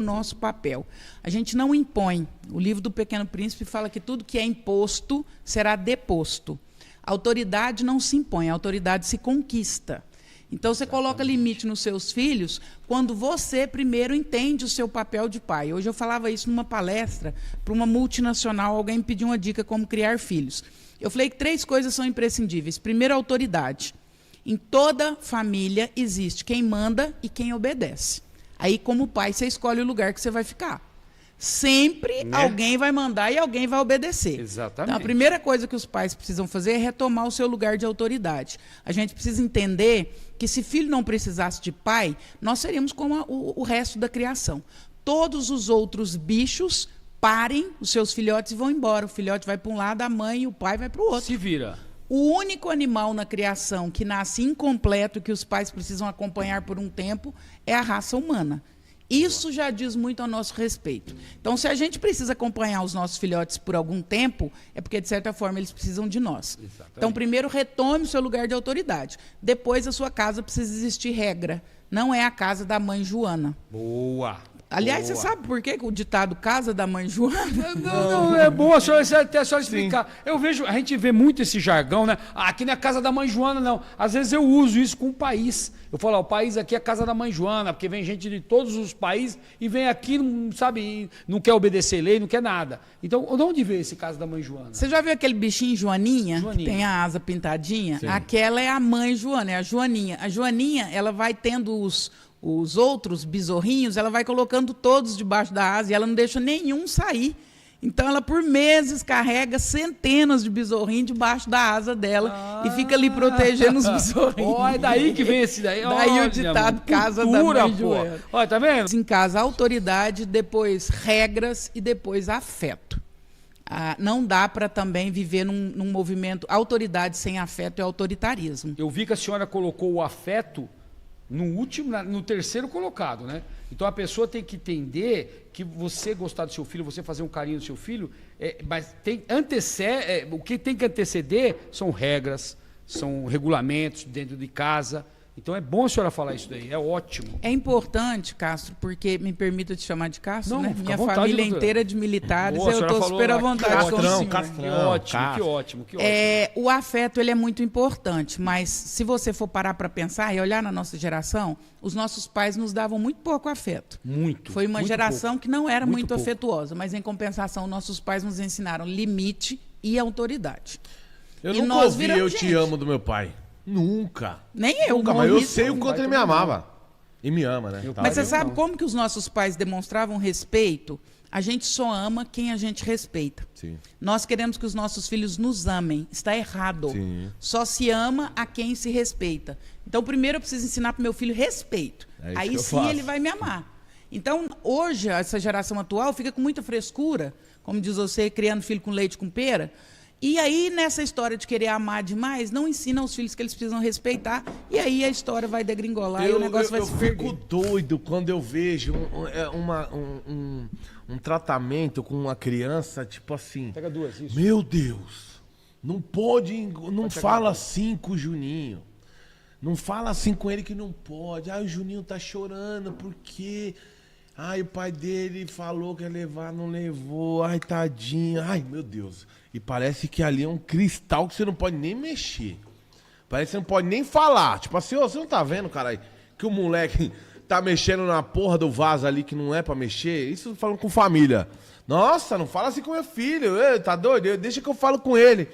nosso papel. A gente não impõe. O livro do Pequeno Príncipe fala que tudo que é imposto será deposto. A autoridade não se impõe, a autoridade se conquista. Então, você coloca limite nos seus filhos quando você primeiro entende o seu papel de pai. Hoje eu falava isso numa palestra para uma multinacional, alguém me pediu uma dica como criar filhos. Eu falei que 3 coisas são imprescindíveis. Primeiro, a autoridade. Em toda família existe quem manda e quem obedece. Aí, como pai, você escolhe o lugar que você vai ficar. Sempre alguém vai mandar e alguém vai obedecer. Exatamente. Então, a primeira coisa que os pais precisam fazer é retomar o seu lugar de autoridade. A gente precisa entender que se filho não precisasse de pai, nós seríamos como o resto da criação. Todos os outros bichos parem os seus filhotes e vão embora. O filhote vai para um lado, a mãe e o pai vai para o outro. Se vira. O único animal na criação que nasce incompleto, que os pais precisam acompanhar por um tempo, é a raça humana. Isso já diz muito a nosso respeito. Então, se a gente precisa acompanhar os nossos filhotes por algum tempo, é porque, de certa forma, eles precisam de nós. Exatamente. Então, primeiro, retome o seu lugar de autoridade. Depois, a sua casa precisa existir regra. Não é a casa da mãe Joana. Boa. Aliás, Boa. você sabe por que o ditado casa da mãe Joana? Não, é bom a senhora, até a senhora explicar. Eu vejo, a gente vê muito esse jargão, né? Ah, aqui não é a casa da mãe Joana, não. Às vezes eu uso isso com o país. Eu falo, ó, o país aqui é a casa da mãe Joana, porque vem gente de todos os países e vem aqui, não sabe, não quer obedecer lei, não quer nada. Então, de onde veio esse caso da mãe Joana? Você já viu aquele bichinho Joaninha? Joaninha. Que tem a asa pintadinha? Sim. Aquela é a mãe Joana, é a Joaninha. A Joaninha, ela vai tendo os outros besorrinhos, ela vai colocando todos debaixo da asa e ela não deixa nenhum sair. Então, ela, por meses, carrega centenas de besorrinhos debaixo da asa dela e fica ali protegendo os besorrinhos. Ó, é daí que vem esse daí. Daí Olha, o ditado mano, casa cultura, da mãe pô. Joana. Olha, tá vendo? Em casa, autoridade, depois regras e depois afeto. Não dá para também viver num movimento autoridade sem afeto é autoritarismo. Eu vi que a senhora colocou o afeto no terceiro colocado, né? Então a pessoa tem que entender que você gostar do seu filho, você fazer um carinho do seu filho, mas o que tem que anteceder são regras, são regulamentos dentro de casa. Então é bom a senhora falar isso daí, é ótimo. É importante, Castro, porque me permita te chamar de Castro, Não, né? fica à Minha vontade, família doutora. inteira é de militares, Boa, a eu senhora estou falou super à lá, vontade que com o ótimo, senhor. que ótimo, que ótimo, que ótimo. O afeto ele é muito importante, mas se você for parar para pensar e olhar na nossa geração, os nossos pais nos davam muito pouco afeto. Muito. Foi uma muito geração pouco. que não era muito pouco. afetuosa, mas em compensação nossos pais nos ensinaram limite e autoridade. Eu E nunca nós ouvi viramos "eu te gente. amo" do meu pai. Nunca. Nem eu, Nunca, mas eu morri sei o sem- quanto ele me amava. E me ama, né? Meu Tá. Mas você eu sabe não. como que os nossos pais demonstravam respeito? A gente só ama quem a gente respeita. Sim. Nós queremos que os nossos filhos nos amem. Está errado. Sim. Só se ama a quem se respeita. Então, primeiro eu preciso ensinar para o meu filho respeito. É isso que Aí eu sim faço. ele vai me amar. Então, hoje, essa geração atual fica com muita frescura, como diz você, criando filho com leite com pera. E aí, nessa história de querer amar demais, não ensina aos filhos que eles precisam respeitar. E aí a história vai degringolar e o negócio vai se fico perder. doido quando eu vejo um tratamento com uma criança, tipo assim. Pega duas, isso. Meu Deus, não pode, não fala assim com o Juninho. Não fala assim com ele que não pode. O Juninho tá chorando porque o pai dele falou que ia levar, não levou. Tadinho. Meu Deus. E parece que ali é um cristal que você não pode nem mexer. Parece que você não pode nem falar. Tipo assim, você não tá vendo, caralho, que o moleque tá mexendo na porra do vaso ali que não é pra mexer? Isso falando com família. Nossa, não fala assim com meu filho. Tá doido? Deixa que eu falo com ele.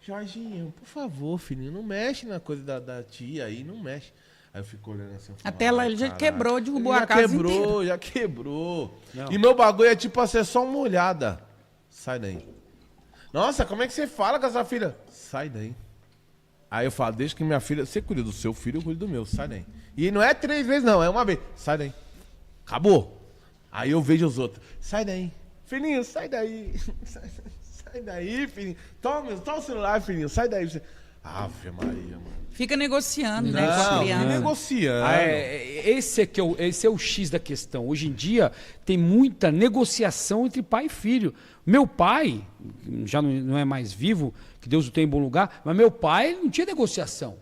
Jorginho, por favor, filhinho, não mexe na coisa da tia aí, não mexe. Aí eu fico olhando assim. Até lá ele já quebrou, derrubou Ele a casa inteira. Já quebrou. Não. E meu bagulho é tipo assim, é só uma olhada. Sai daí. Nossa, como é que você fala com essa filha? Sai daí. Aí eu falo, deixa que minha filha... Você cuida do seu filho, eu cuido do meu. Sai daí. E não é 3 vezes, não. É uma vez. Sai daí. Acabou. Aí eu vejo os outros. Sai daí. Filhinho, sai daí. Sai daí, filhinho. Toma o celular, filhinho. Sai daí. Ave Maria, mano. Fica negociando, né, com a Não, criança. negociando. Esse é o X da questão. Hoje em dia tem muita negociação entre pai e filho. Meu pai, já não é mais vivo, que Deus o tenha em bom lugar, mas meu pai não tinha negociação.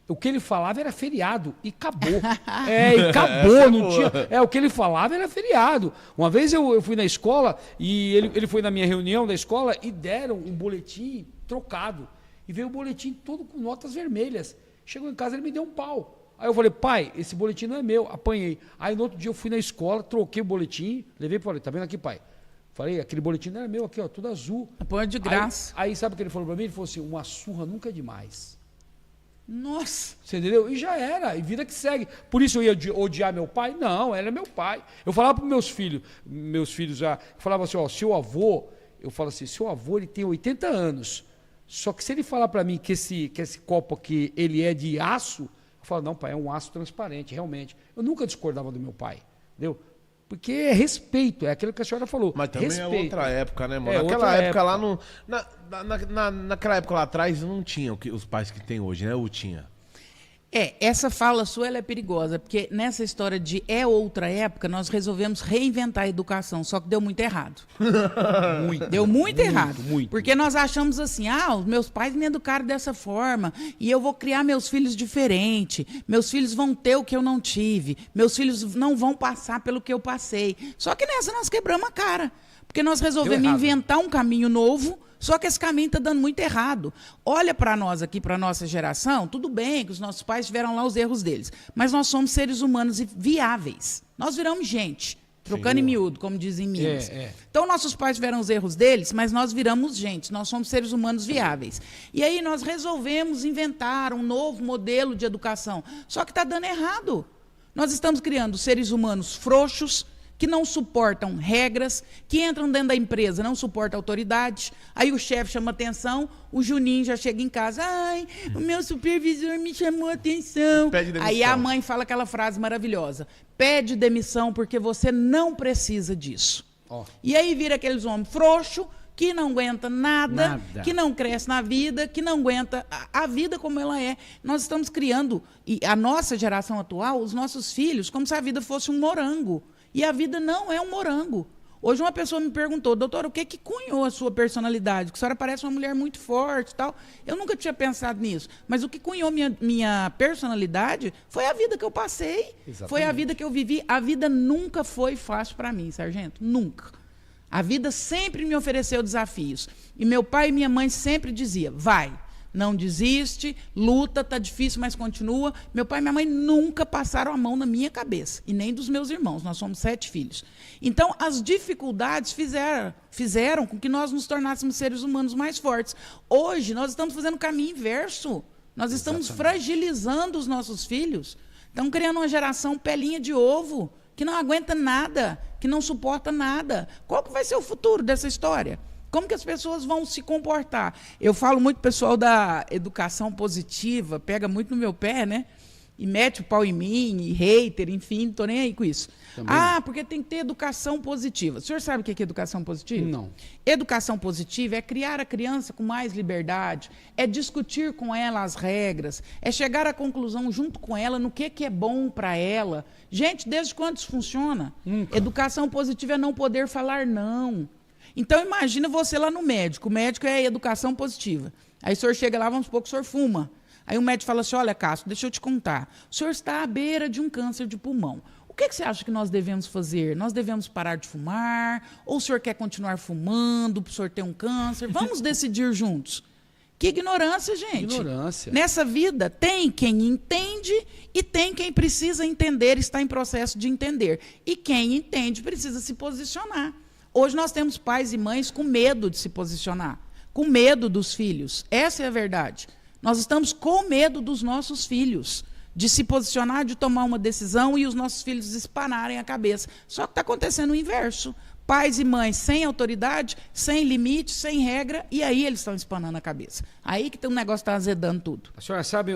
O que ele falava era feriado e acabou. E acabou, não tinha. O que ele falava era feriado. Uma vez eu fui na escola e ele foi na minha reunião da escola e deram um boletim trocado. E veio o boletim todo com notas vermelhas. Chegou em casa, ele me deu um pau. Aí eu falei, pai, esse boletim não é meu. Apanhei. Aí no outro dia eu fui na escola, troquei o boletim, levei e falei, tá vendo aqui, pai? Falei, aquele boletim não era meu aqui, ó, tudo azul. Apanhou de graça. Aí sabe o que ele falou pra mim? Ele falou assim, uma surra nunca é demais. Nossa. Você entendeu? E já era, e vida que segue. Por isso eu ia odiar meu pai? Não, ele é meu pai. Eu falava para meus filhos já, eu falava assim, ó, seu avô, eu falo assim, seu avô ele tem 80 anos, só que se ele falar para mim que esse copo aqui, ele é de aço, eu falo, não pai, é um aço transparente, realmente. Eu nunca discordava do meu pai, entendeu? Porque é respeito, é aquilo que a senhora falou. Mas também respeito. é outra época, né, mano? É Naquela outra época lá não. Naquela época lá atrás não tinha os pais que tem hoje, né? Ou tinha? Essa fala sua ela é perigosa, porque nessa história de outra época, nós resolvemos reinventar a educação, só que deu muito errado. Deu muito errado. Muito. Porque nós achamos assim, os meus pais me educaram dessa forma, e eu vou criar meus filhos diferente, meus filhos vão ter o que eu não tive, meus filhos não vão passar pelo que eu passei. Só que nessa nós quebramos a cara, porque nós resolvemos inventar um caminho novo. Só que esse caminho está dando muito errado. Olha para nós aqui, para a nossa geração, tudo bem que os nossos pais tiveram lá os erros deles, mas nós somos seres humanos viáveis. Nós viramos gente, trocando em miúdo, como dizem em Minas. Então, nossos pais tiveram os erros deles, mas nós viramos gente, nós somos seres humanos viáveis. E aí nós resolvemos inventar um novo modelo de educação, só que está dando errado. Nós estamos criando seres humanos frouxos, que não suportam regras, que entram dentro da empresa, não suportam autoridade. Aí o chefe chama atenção, o Juninho já chega em casa, o meu supervisor me chamou atenção. Pede demissão. Aí a mãe fala aquela frase maravilhosa, pede demissão porque você não precisa disso. E aí vira aqueles homens frouxos, que não aguenta nada, que não cresce na vida, que não aguenta a vida como ela é. Nós estamos criando, e a nossa geração atual, os nossos filhos, como se a vida fosse um morango. E a vida não é um morango. Hoje uma pessoa me perguntou, doutora, o que cunhou a sua personalidade? Que a senhora parece uma mulher muito forte e tal. Eu nunca tinha pensado nisso. Mas o que cunhou minha personalidade foi a vida que eu passei. Exatamente. Foi a vida que eu vivi. A vida nunca foi fácil para mim, sargento. Nunca. A vida sempre me ofereceu desafios. E meu pai e minha mãe sempre diziam, vai. Não desiste, luta, tá difícil, mas continua. Meu pai e minha mãe nunca passaram a mão na minha cabeça, e nem dos meus irmãos, nós somos 7 filhos. Então, as dificuldades fizeram com que nós nos tornássemos seres humanos mais fortes. Hoje, nós estamos fazendo o caminho inverso. Nós estamos fragilizando os nossos filhos. Estamos criando uma geração pelinha de ovo, que não aguenta nada, que não suporta nada. Qual que vai ser o futuro dessa história? Como que as pessoas vão se comportar? Eu falo muito, pessoal da educação positiva, pega muito no meu pé, né? E mete o pau em mim, e hater, enfim, não estou nem aí com isso. Também. Porque tem que ter educação positiva. O senhor sabe o que é educação positiva? Não. Educação positiva é criar a criança com mais liberdade, é discutir com ela as regras, é chegar à conclusão junto com ela no que é bom para ela. Gente, desde quando isso funciona? Educação positiva é não poder falar não. Então, imagina você lá no médico. O médico é educação positiva. Aí o senhor chega lá, vamos supor que o senhor fuma. Aí o médico fala assim, olha, Cássio, deixa eu te contar. O senhor está à beira de um câncer de pulmão. O que você acha que nós devemos fazer? Nós devemos parar de fumar? Ou o senhor quer continuar fumando para o senhor ter um câncer? Vamos decidir juntos. Que ignorância, gente. Ignorância. Nessa vida, tem quem entende e tem quem precisa entender, está em processo de entender. E quem entende precisa se posicionar. Hoje nós temos pais e mães com medo de se posicionar, com medo dos filhos. Essa é a verdade. Nós estamos com medo dos nossos filhos, de se posicionar, de tomar uma decisão e os nossos filhos espanarem a cabeça. Só que está acontecendo o inverso. Pais e mães sem autoridade, sem limite, sem regra, e aí eles estão espanando a cabeça. Aí que tem um negócio que está azedando tudo. A senhora sabe